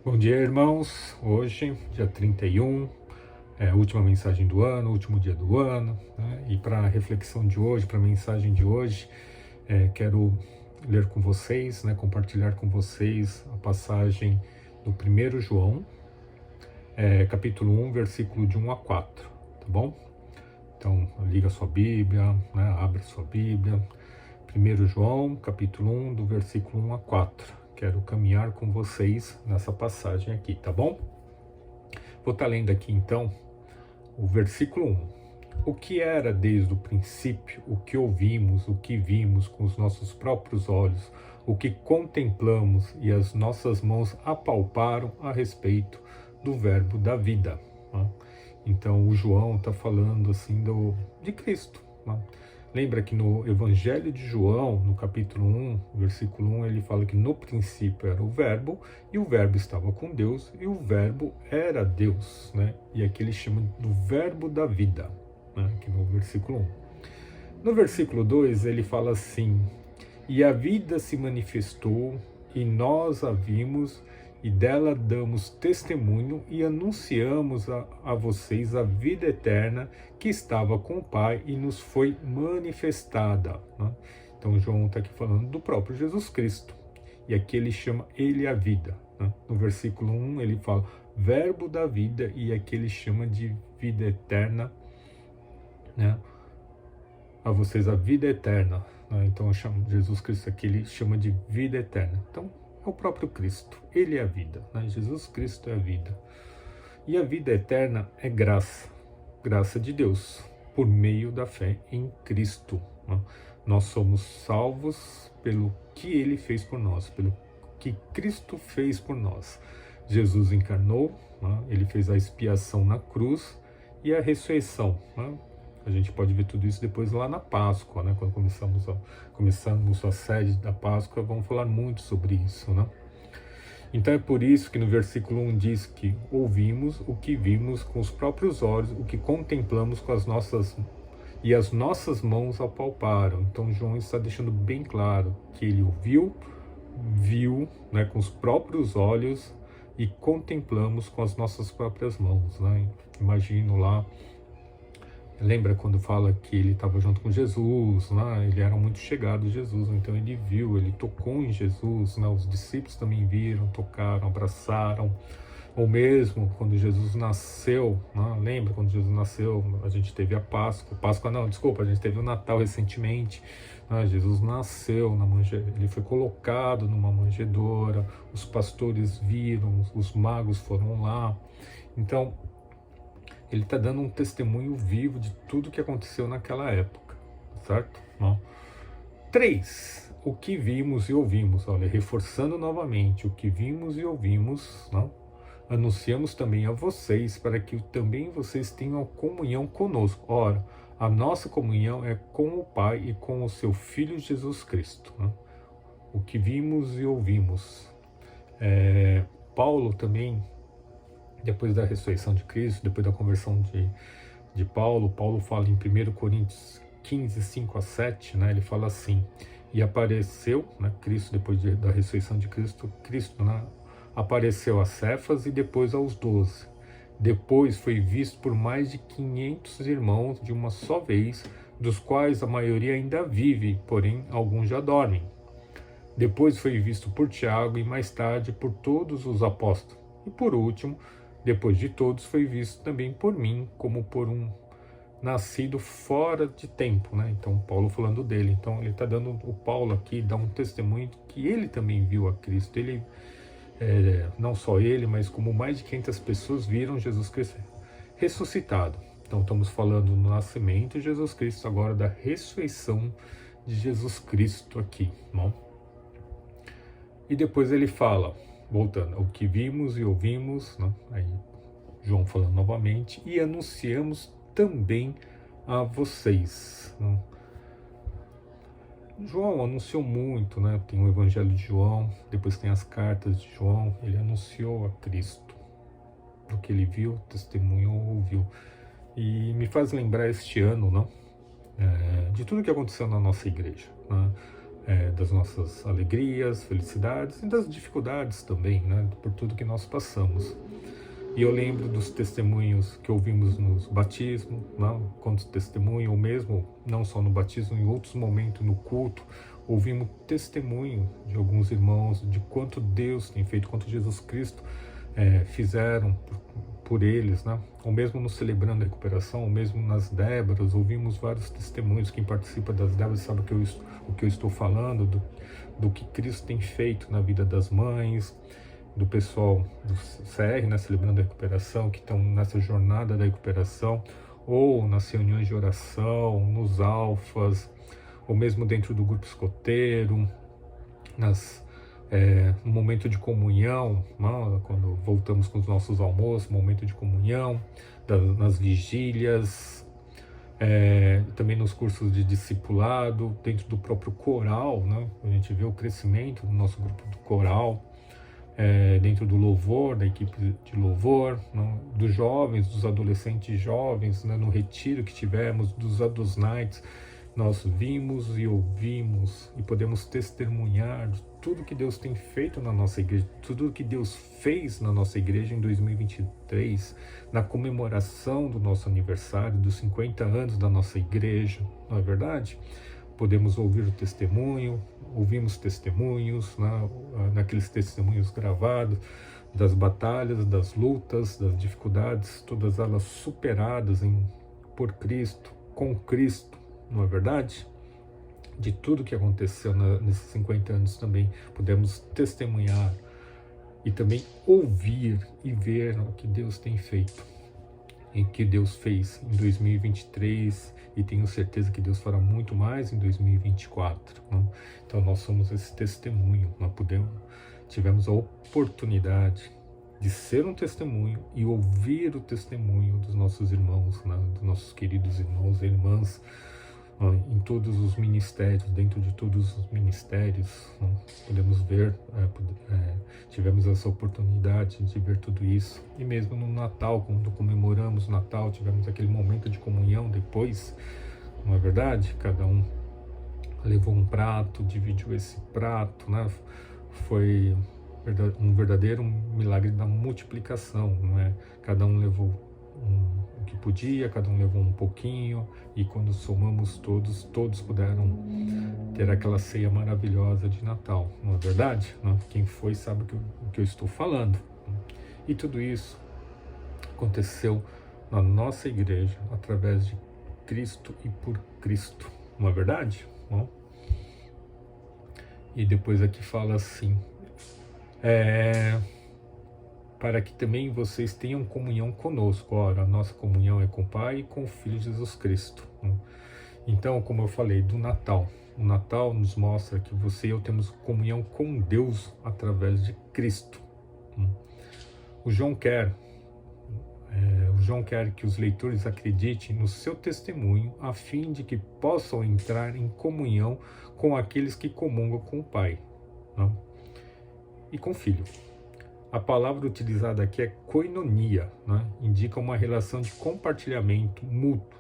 Bom dia, irmãos. Hoje, dia 31, é a última mensagem do ano, último dia do ano, né? E para a reflexão de hoje, para a mensagem de hoje, quero ler com vocês, né, compartilhar com vocês a passagem do 1 João, capítulo 1, versículo de 1 a 4, tá bom? Então, liga a sua Bíblia, né, abre a sua Bíblia. 1 João, capítulo 1, do versículo 1 a 4. Quero caminhar com vocês nessa passagem aqui, tá bom? Vou estar lendo aqui então o versículo 1. O que era desde o princípio, o que ouvimos, o que vimos com os nossos próprios olhos, o que contemplamos e as nossas mãos apalparam a respeito do verbo da vida. Né? Então o João está falando assim de Cristo. Né? Lembra que no Evangelho de João, no capítulo 1, versículo 1, ele fala que no princípio era o verbo, e o verbo estava com Deus, e o verbo era Deus, né? E aqui ele chama do verbo da vida, né? Aqui no versículo 1. No versículo 2, ele fala assim: e a vida se manifestou, e nós a vimos, e dela damos testemunho e anunciamos a vocês a vida eterna que estava com o Pai e nos foi manifestada. Né? Então João está aqui falando do próprio Jesus Cristo. E aqui ele chama ele a vida. Né? No versículo 1 ele fala verbo da vida, e aqui ele chama de vida eterna, né? A vocês a vida eterna. Né? Então eu chamo Jesus Cristo aqui, ele chama de vida eterna. Então é o próprio Cristo, ele é a vida, né? Jesus Cristo é a vida. E a vida eterna é graça, graça de Deus, por meio da fé em Cristo. Né? Nós somos salvos pelo que ele fez por nós, pelo que Cristo fez por nós. Jesus encarnou, né? Ele fez a expiação na cruz e a ressurreição. Né? A gente pode ver tudo isso depois lá na Páscoa, né? Quando começamos a série da Páscoa, vamos falar muito sobre isso, né? Então é por isso que no versículo 1 diz que ouvimos o que vimos com os próprios olhos, o que contemplamos com as nossas mãos apalparam. Então João está deixando bem claro que ele ouviu, viu, né, com os próprios olhos e contemplamos com as nossas próprias mãos, né? Imagino lá. Lembra quando fala que ele estava junto com Jesus, né? Ele era muito chegado a Jesus, então ele viu, ele tocou em Jesus, né? Os discípulos também viram, tocaram, abraçaram. Ou mesmo quando Jesus nasceu, né? Lembra quando Jesus nasceu, a gente teve a a gente teve o Natal recentemente, né? Jesus nasceu, ele foi colocado numa manjedoura, os pastores viram, os magos foram lá. Então, ele está dando um testemunho vivo de tudo que aconteceu naquela época, certo? Não. 3. O que vimos e ouvimos. Olha, reforçando novamente, o que vimos e ouvimos, não? Anunciamos também a vocês, para que também vocês tenham comunhão conosco. Ora, a nossa comunhão é com o Pai e com o seu Filho Jesus Cristo. Não? O que vimos e ouvimos. Paulo também, depois da ressurreição de Cristo, depois da conversão de Paulo fala em 1 Coríntios 15, 5 a 7, né, ele fala assim: e apareceu, né, Cristo, depois da ressurreição de Cristo, né, apareceu a Cefas e depois aos 12. Depois foi visto por mais de 500 irmãos de uma só vez, dos quais a maioria ainda vive, porém alguns já dormem. Depois foi visto por Tiago e mais tarde por todos os apóstolos. E por último, depois de todos, foi visto também por mim, como por um nascido fora de tempo, né? Então, Paulo falando dele. Então, ele está dando, o Paulo aqui dá um testemunho que ele também viu a Cristo. Ele, não só ele, mas como mais de 500 pessoas viram Jesus Cristo ressuscitado. Então, estamos falando do nascimento de Jesus Cristo, agora da ressurreição de Jesus Cristo aqui, não? E depois ele fala, voltando, o que vimos e ouvimos, né? Aí João falando novamente, e anunciamos também a vocês. Né? João anunciou muito, né? Tem o Evangelho de João, depois tem as cartas de João, ele anunciou a Cristo, o que ele viu, testemunhou, ouviu. E me faz lembrar este ano, não? De tudo que aconteceu na nossa igreja. Né? das nossas alegrias, felicidades e das dificuldades também, né, por tudo que nós passamos. E eu lembro dos testemunhos que ouvimos nos batismos, né, quando testemunho, ou mesmo, não só no batismo, em outros momentos no culto, ouvimos testemunho de alguns irmãos, de quanto Deus tem feito, quanto Jesus Cristo fizeram por eles, né? Ou mesmo no Celebrando a Recuperação, ou mesmo nas Déboras, ouvimos vários testemunhos. Quem participa das Déboras sabe o que eu estou falando, do que Cristo tem feito na vida das mães, do pessoal do CR, né, Celebrando a Recuperação, que estão nessa jornada da recuperação, ou nas reuniões de oração, nos alfas, ou mesmo dentro do grupo escoteiro, no momento de comunhão, né, quando voltamos com os nossos almoços, momento de comunhão, nas vigílias, também nos cursos de discipulado, dentro do próprio coral, né, a gente vê o crescimento do nosso grupo do coral, dentro do louvor, da equipe de louvor, né, dos jovens, dos adolescentes jovens, né, no retiro que tivemos, dos Adult Nights, nós vimos e ouvimos e podemos testemunhar de tudo que Deus tem feito na nossa igreja, tudo que Deus fez na nossa igreja em 2023, na comemoração do nosso aniversário, dos 50 anos da nossa igreja, não é verdade? Podemos ouvir o testemunho, ouvimos testemunhos, né, naqueles testemunhos gravados, das batalhas, das lutas, das dificuldades, todas elas superadas por Cristo, com Cristo, não é verdade? De tudo que aconteceu nesses 50 anos também podemos testemunhar e também ouvir e ver o que Deus tem feito, e que Deus fez em 2023, e tenho certeza que Deus fará muito mais em 2024. Né? Então nós somos esse testemunho, nós tivemos a oportunidade de ser um testemunho e ouvir o testemunho dos nossos irmãos, né? Dos nossos queridos irmãos e irmãs, em todos os ministérios, dentro de todos os ministérios, podemos ver, tivemos essa oportunidade de ver tudo isso. E mesmo no Natal, quando comemoramos o Natal, tivemos aquele momento de comunhão depois, não é verdade? Cada um levou um prato, dividiu esse prato, né? Foi um verdadeiro milagre da multiplicação, não é? Cada um levou o que podia, cada um levou um pouquinho, e quando somamos todos puderam ter aquela ceia maravilhosa de Natal, não é verdade? Não? Quem foi sabe o que eu estou falando. E tudo isso aconteceu na nossa igreja, através de Cristo e por Cristo, não é verdade? Não? E depois aqui fala assim, para que também vocês tenham comunhão conosco. Ora, a nossa comunhão é com o Pai e com o Filho Jesus Cristo. Então, como eu falei, do Natal. O Natal nos mostra que você e eu temos comunhão com Deus através de Cristo. O João quer que os leitores acreditem no seu testemunho, a fim de que possam entrar em comunhão com aqueles que comungam com o Pai, e com o Filho. A palavra utilizada aqui é koinonia, né? Indica uma relação de compartilhamento mútuo,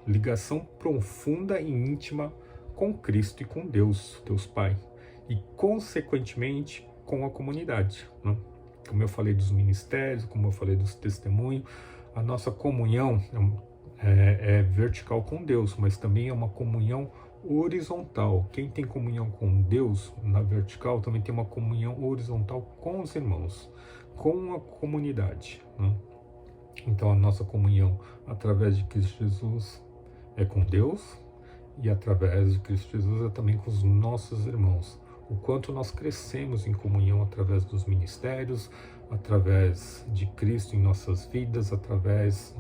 ligação profunda e íntima com Cristo e com Deus Pai, e consequentemente com a comunidade, né? Como eu falei dos ministérios, como eu falei dos testemunhos, a nossa comunhão é vertical com Deus, mas também é uma comunhão horizontal. Quem tem comunhão com Deus na vertical também tem uma comunhão horizontal com os irmãos, com a comunidade, né? Então a nossa comunhão através de Cristo Jesus é com Deus, e através de Cristo Jesus é também com os nossos irmãos. O quanto nós crescemos em comunhão através dos ministérios, através de Cristo em nossas vidas, através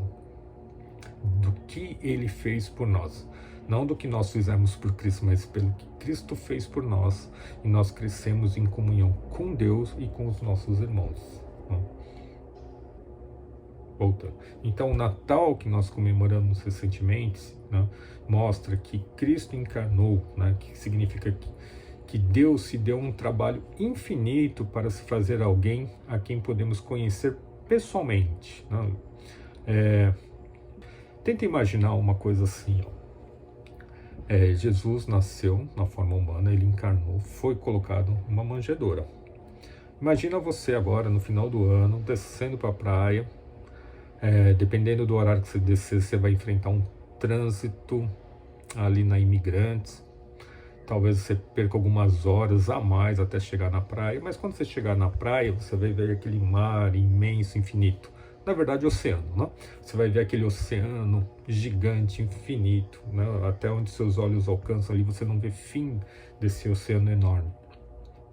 do que Ele fez por nós. Não do que nós fizemos por Cristo, mas pelo que Cristo fez por nós, e nós crescemos em comunhão com Deus e com os nossos irmãos. Voltando. Então, o Natal que nós comemoramos recentemente, né, mostra que Cristo encarnou, né, que significa que Deus se deu um trabalho infinito para se fazer alguém a quem podemos conhecer pessoalmente, né? Tenta imaginar uma coisa assim, Jesus nasceu na forma humana, ele encarnou, foi colocado numa manjedoura. Imagina você agora, no final do ano, descendo para a praia. Dependendo do horário que você descer, você vai enfrentar um trânsito ali na Imigrantes. Talvez você perca algumas horas a mais até chegar na praia, mas quando você chegar na praia, você vai ver aquele mar imenso, infinito. Na verdade, oceano, né? Você vai ver aquele oceano gigante, infinito, né? Até onde seus olhos alcançam ali, você não vê fim desse oceano enorme.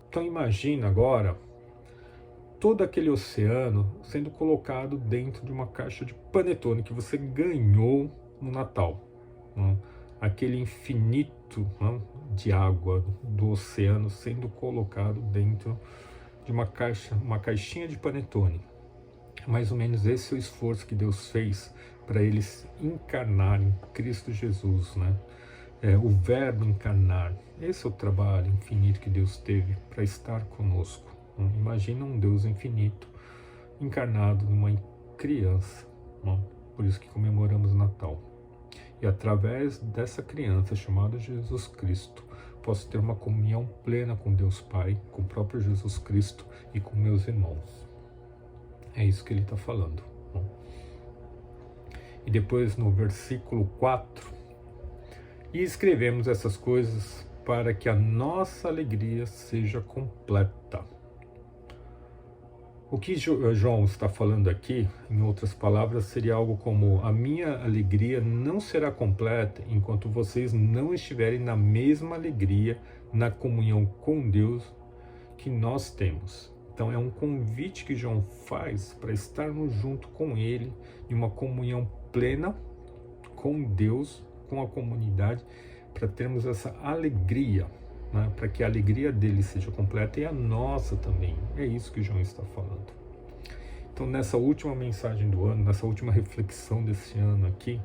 Então imagina agora todo aquele oceano sendo colocado dentro de uma caixa de panetone que você ganhou no Natal, né? Aquele infinito, né, de água do oceano sendo colocado dentro de uma caixinha de panetone. Mais ou menos esse é o esforço que Deus fez para eles encarnarem Cristo Jesus, né? O verbo encarnar. Esse é o trabalho infinito que Deus teve para estar conosco. Imagina um Deus infinito encarnado numa criança, né? Por isso que comemoramos Natal. E através dessa criança chamada Jesus Cristo, posso ter uma comunhão plena com Deus Pai, com o próprio Jesus Cristo e com meus irmãos. É isso que ele está falando. Né? E depois no versículo 4, e escrevemos essas coisas para que a nossa alegria seja completa. O que João está falando aqui, em outras palavras, seria algo como: a minha alegria não será completa enquanto vocês não estiverem na mesma alegria, na comunhão com Deus que nós temos. Então é um convite que João faz para estarmos junto com Ele, em uma comunhão plena com Deus, com a comunidade, para termos essa alegria, né? Para que a alegria dele seja completa e a nossa também. É isso que João está falando. Então nessa última mensagem do ano, nessa última reflexão desse ano aqui,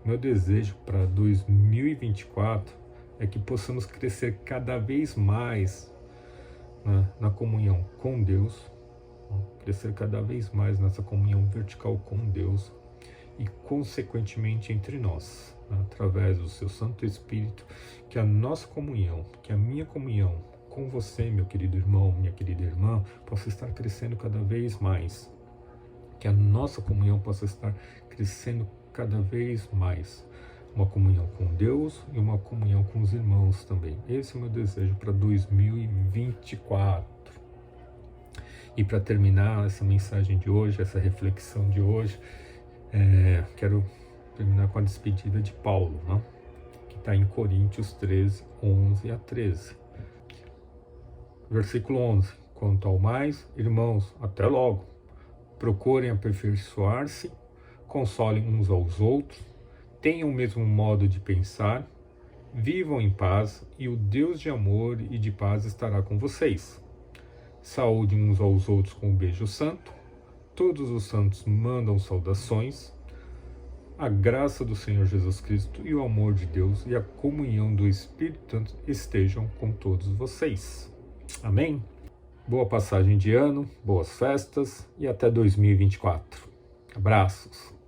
o meu desejo para 2024 é que possamos crescer cada vez mais, né, na comunhão com Deus, né? Crescer cada vez mais nessa comunhão vertical com Deus e consequentemente entre nós, né, através do seu Santo Espírito, que a nossa comunhão, que a minha comunhão com você, meu querido irmão, minha querida irmã, possa estar crescendo cada vez mais, que a nossa comunhão possa estar crescendo cada vez mais, uma comunhão com Deus e uma comunhão com os irmãos também. Esse é o meu desejo para 2024. E para terminar essa mensagem de hoje, essa reflexão de hoje, quero terminar com a despedida de Paulo, né? Que está em Coríntios 13, 11 a 13. Versículo 11. Quanto ao mais, irmãos, até logo. Procurem aperfeiçoar-se, consolem uns aos outros, tenham o mesmo modo de pensar, vivam em paz, e o Deus de amor e de paz estará com vocês. Saúdem uns aos outros com um beijo santo. Todos os santos mandam saudações. A graça do Senhor Jesus Cristo e o amor de Deus e a comunhão do Espírito Santo estejam com todos vocês. Amém? Boa passagem de ano, boas festas e até 2024. Abraços!